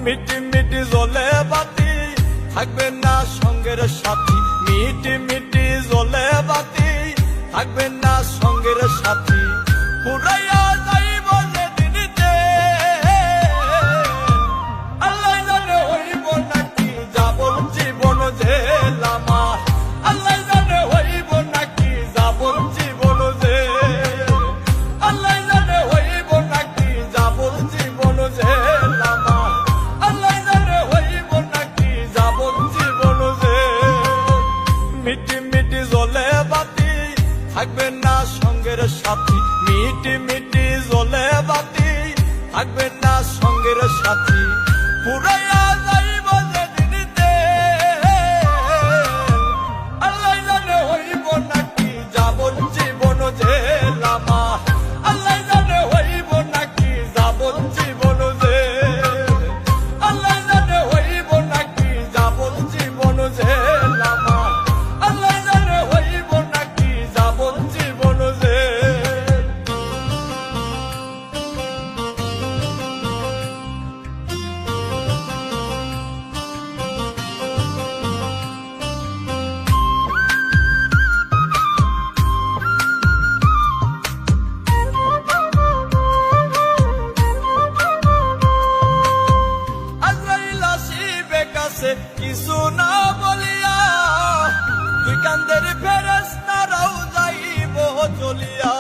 মিটি মিটি জ্বলে বাতি থাকবে না সঙ্গের সাথী, মিটি মিটি জ্বলে বাতি থাকবে না সঙ্গের সাথী। পুরাইয়া যাইব যেদিনতে আল্লাহ জানে হইব নাকি যাবন জীবন জেল আমার, আল্লাহ জানে হইব নাকি যাবন জীবন জেল, আল্লাহ জানে হইব নাকি যাবন জীবন জেল আমার, আল্লাহ জানে হইব নাকি যাবন জীবন জেল। মিটি মিটি জ্বলে বাতি থাকবে না সঙ্গের সাথী, মিটি মিটি জ্বলে বাতি থাকবে না সঙ্গের সাথী। পুরাইয়া যাইব যেদিনতে আল্লাহ জানে হইব নাকি যাবন জীবন জেল আমার, আল্লাহ জানে হইব নাকি যাবন জীবন জেল, আল্লাহ জানে হইব নাকি যাবন জীবন জেল আমার, আল্লাহ জানে হইব নাকি যাবন জীবন জেল। আজরাইল আসিবে কাছে কিছু না বলিয়া, দুই কান্দের ফেরেশতারাও যাইব চলিয়া।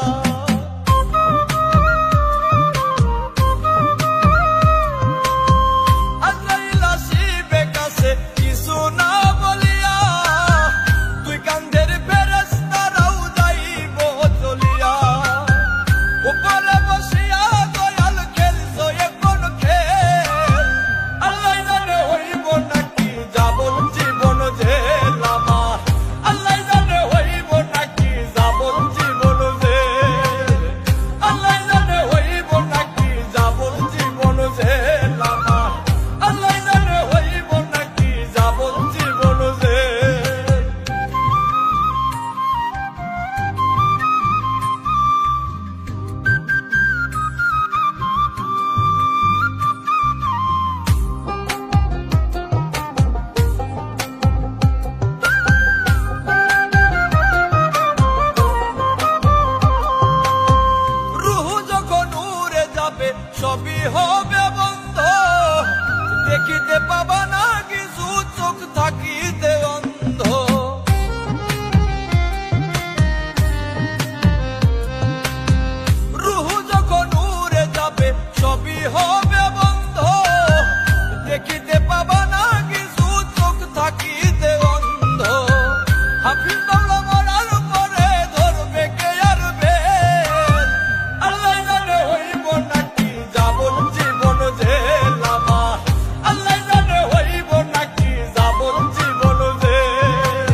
আজরাইল আসিবে কাছে কিছু না বলিয়া, দুই কান্দের ফেরেশতারাও যাইব চলিয়া। উপরে বসিয়া দয়াল খেলছো এখন খেল, আল্লাহ জানে হইব নাকি যাবন জীবন জেল আমার, আল্লাহ জানে হইব নাকি যাবন জীবন জেল, আল্লাহ জানে হইব নাকি যাবন জীবন জেল আমার, আল্লাহ জানে হইব নাকি যাবন জীবন জেল। রুহ যখন উড়ে যাবে সবই হবে বন্ধ, দেখিতে পাবা না কিছু চোখ থাকিতে অন্ধ। রুহ যখন উড়ে যাবে সবই হবে বন্ধ, দেখিতে পাবা না কিছু চোখ থাকিতে অন্ধ। হাফিজ বাংলা মরার পরে ধরবে কে আর বেল, আল্লাহ জানে হইব নাকি যাবন জীবন জেল আমার, আল্লাহ জানে হইব নাকি যাবন জীবন জেল,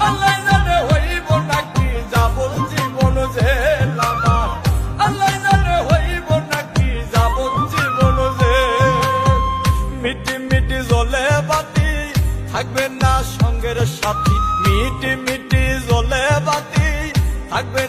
আল্লাহ জানে হইব নাকি যাবন জীবন জেল আমার, আল্লাহ জানে হইব নাকি যাবন জীবন জেল। মিটি মিটি জ্বলে বাতি থাকবে না সঙ্গের সাথী, মিটি মিটি জ্বলে বাতি থাকবে